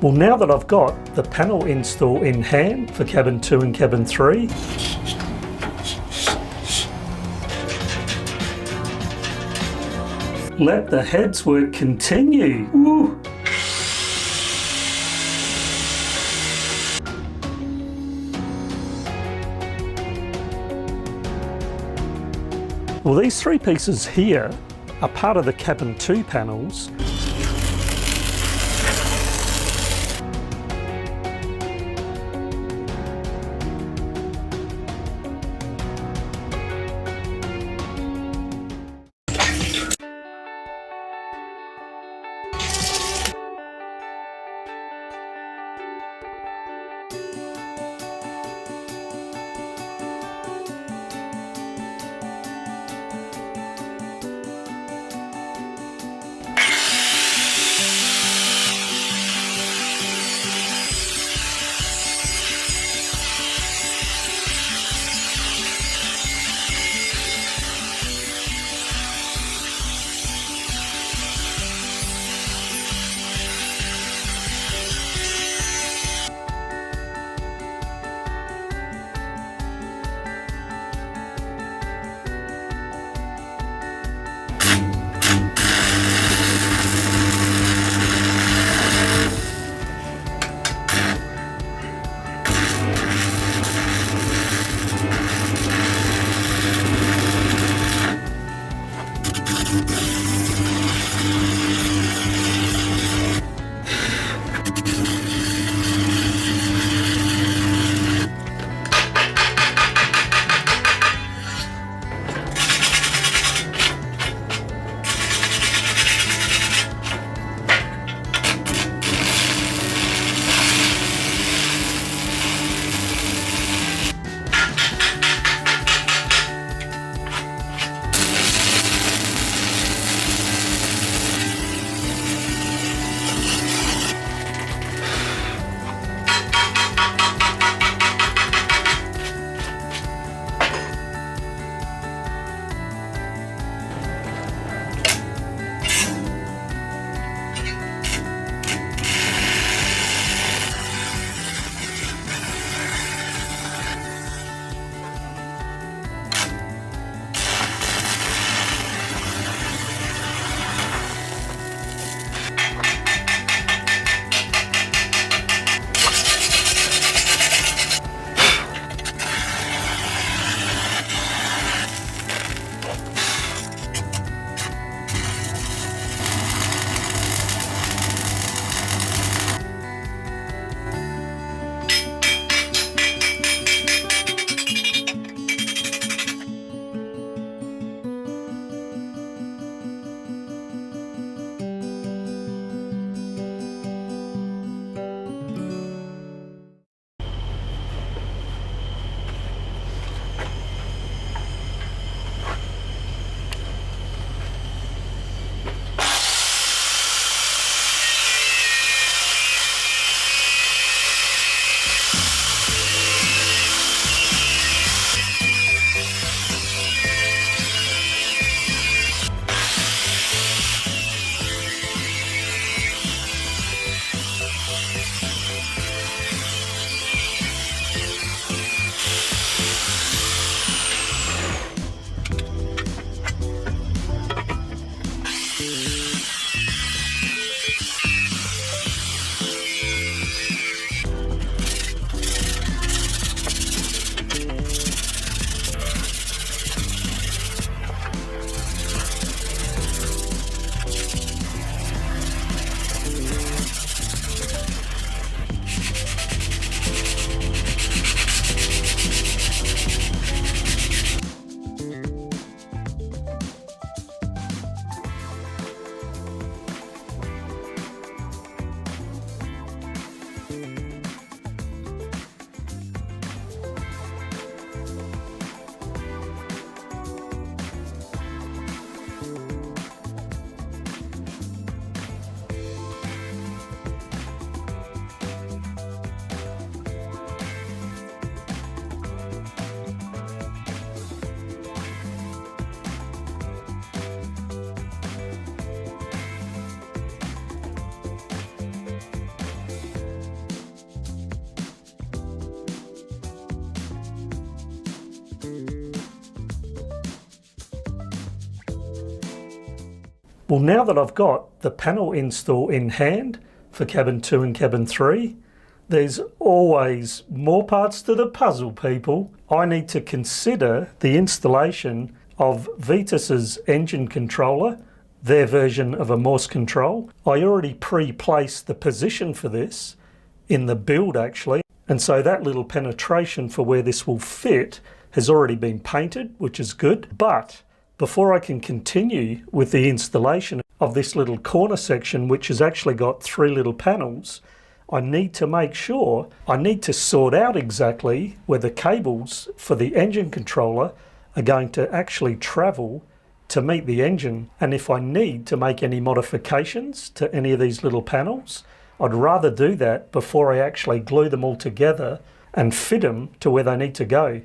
Well, now that I've got the panel install in hand for cabin 2 and cabin 3, let the heads work continue. Woo. Well, these 3 pieces here are part of the cabin 2 panels. Well, now that I've got the panel install in hand for cabin 2 and cabin 3, there's always more parts to the puzzle, people. I need to consider the installation of Vitus's engine controller, their version of a Morse control. I already pre-placed the position for this in the build actually, and so that little penetration for where this will fit has already been painted, which is good. But before I can continue with the installation of this little corner section, which has actually got 3 little panels, I need to make sure, I need to sort out exactly where the cables for the engine controller are going to actually travel to meet the engine. And if I need to make any modifications to any of these little panels, I'd rather do that before I actually glue them all together and fit them to where they need to go.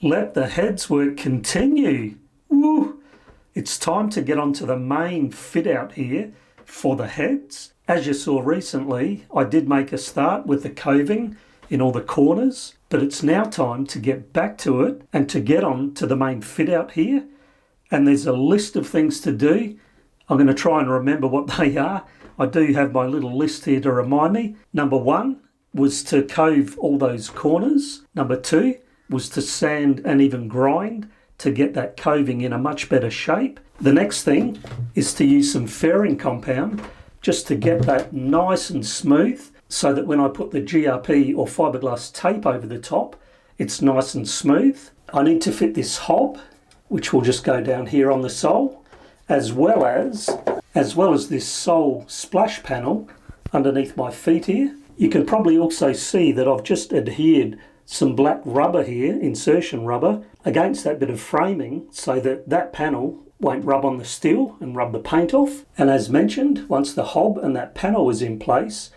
Let the heads work continue. Woo! It's time to get onto the main fit out here for the heads. As you saw recently, I did make a start with the coving in all the corners, but it's now time to get back to it and to get on to the main fit out here. And there's a list of things to do. I'm going to try and remember what they are. I do have my little list here to remind me. Number 1 was to cove all those corners. Number 2 was to sand and even grind to get that coving in a much better shape. The next thing is to use some fairing compound just to get that nice and smooth so that when I put the GRP or fiberglass tape over the top, it's nice and smooth. I need to fit this hob, which will just go down here on the sole, as well as this sole splash panel underneath my feet here. You can probably also see that I've just adhered some black rubber here, insertion rubber, against that bit of framing so that that panel won't rub on the steel and rub the paint off. And as mentioned, once the hob and that panel is in place,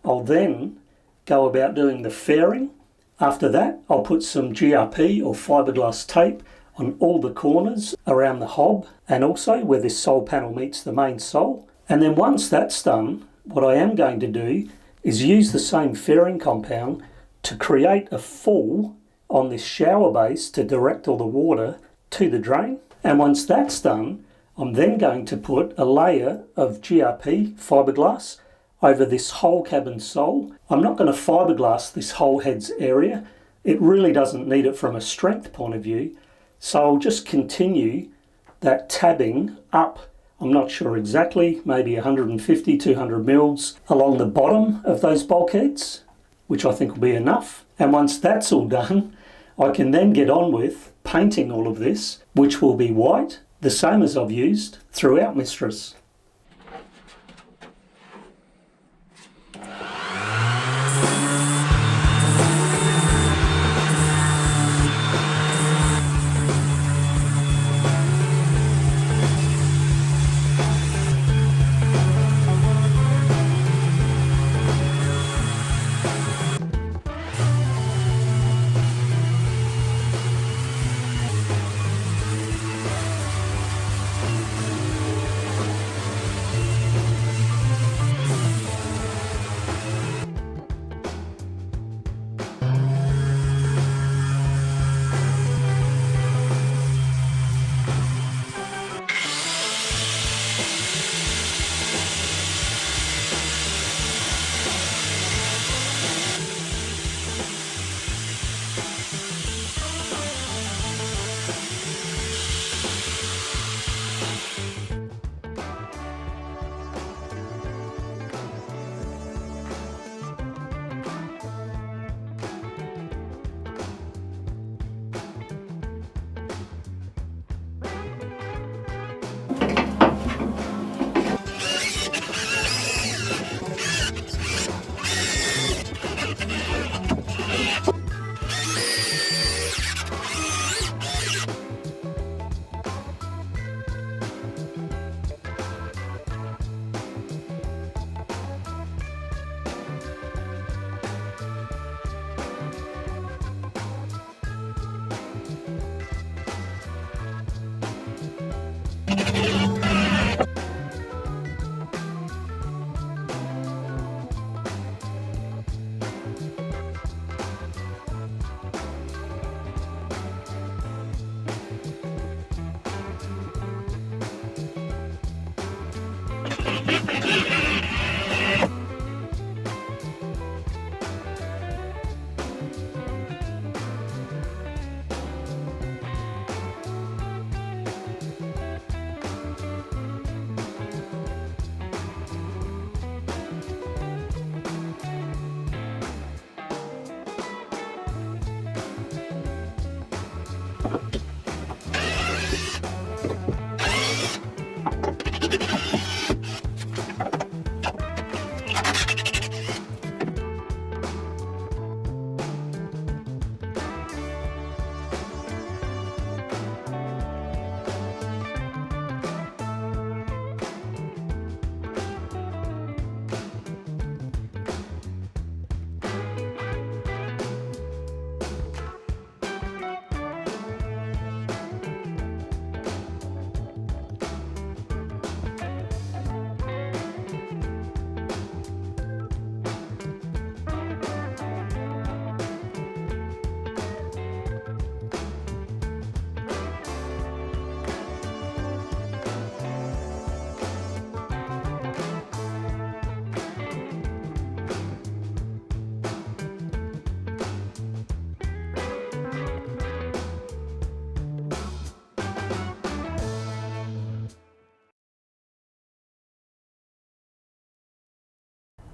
I'll then go about doing the fairing. After that, I'll put some GRP or fiberglass tape on all the corners around the hob and also where this sole panel meets the main sole. And then once that's done, what I am going to do is use the same fairing compound to create a fall on this shower base to direct all the water to the drain. And once that's done, I'm then going to put a layer of GRP fiberglass over this whole cabin sole. I'm not going to fiberglass this whole heads area. It really doesn't need it from a strength point of view. So I'll just continue that tabbing up. I'm not sure exactly, maybe 150, 200 mils along the bottom of those bulkheads, which I think will be enough. And once that's all done, I can then get on with painting all of this, which will be white. the same as I've used throughout Mistress.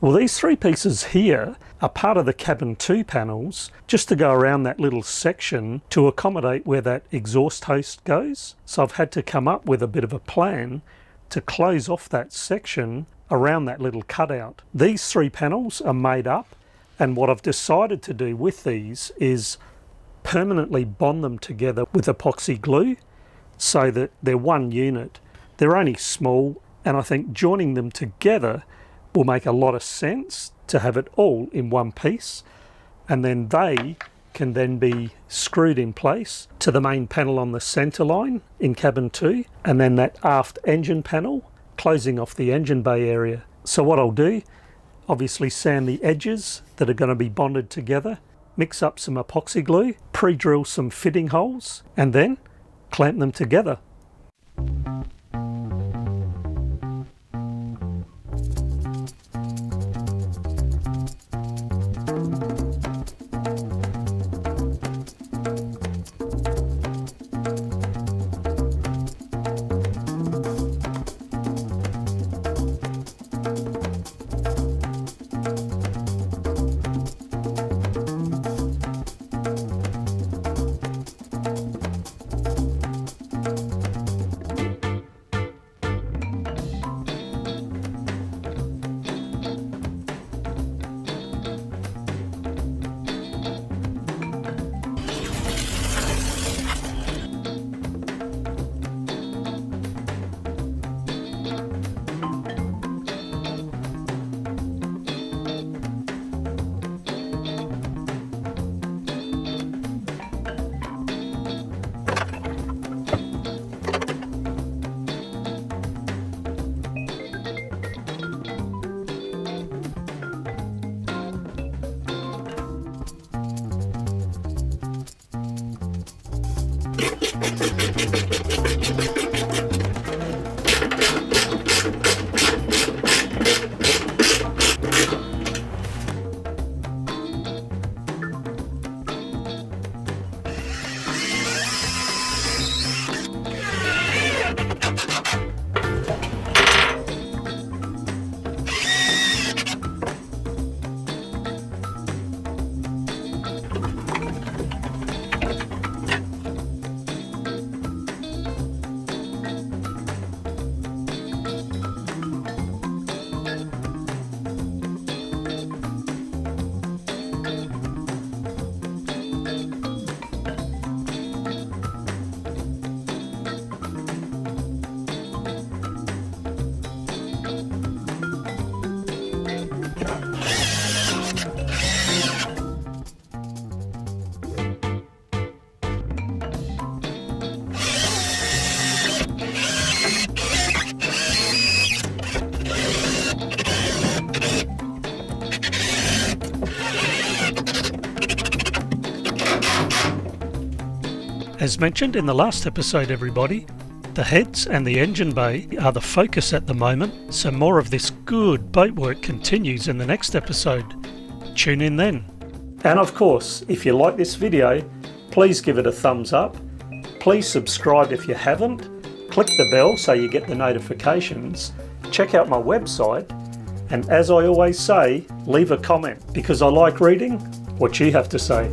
Well, these three pieces here are part of the cabin 2 panels, just to go around that little section to accommodate where that exhaust host goes. So I've had to come up with a bit of a plan to close off that section around that little cutout. These three panels are made up, and what I've decided to do with these is permanently bond them together with epoxy glue so that they're one unit. They're only small, and I think joining them together will make a lot of sense to have it all in one piece, and then they can then be screwed in place to the main panel on the centre line in cabin 2, and then that aft engine panel closing off the engine bay area. So what I'll do, obviously sand the edges that are going to be bonded together, mix up some epoxy glue, pre-drill some fitting holes, and then clamp them together. As mentioned in the last episode, everybody, the heads and the engine bay are the focus at the moment, so more of this good boatwork continues in the next episode. Tune in then. And of course, if you like this video, please give it a thumbs up. Please subscribe if you haven't. Click the bell so you get the notifications. Check out my website. And as I always say, leave a comment because I like reading what you have to say.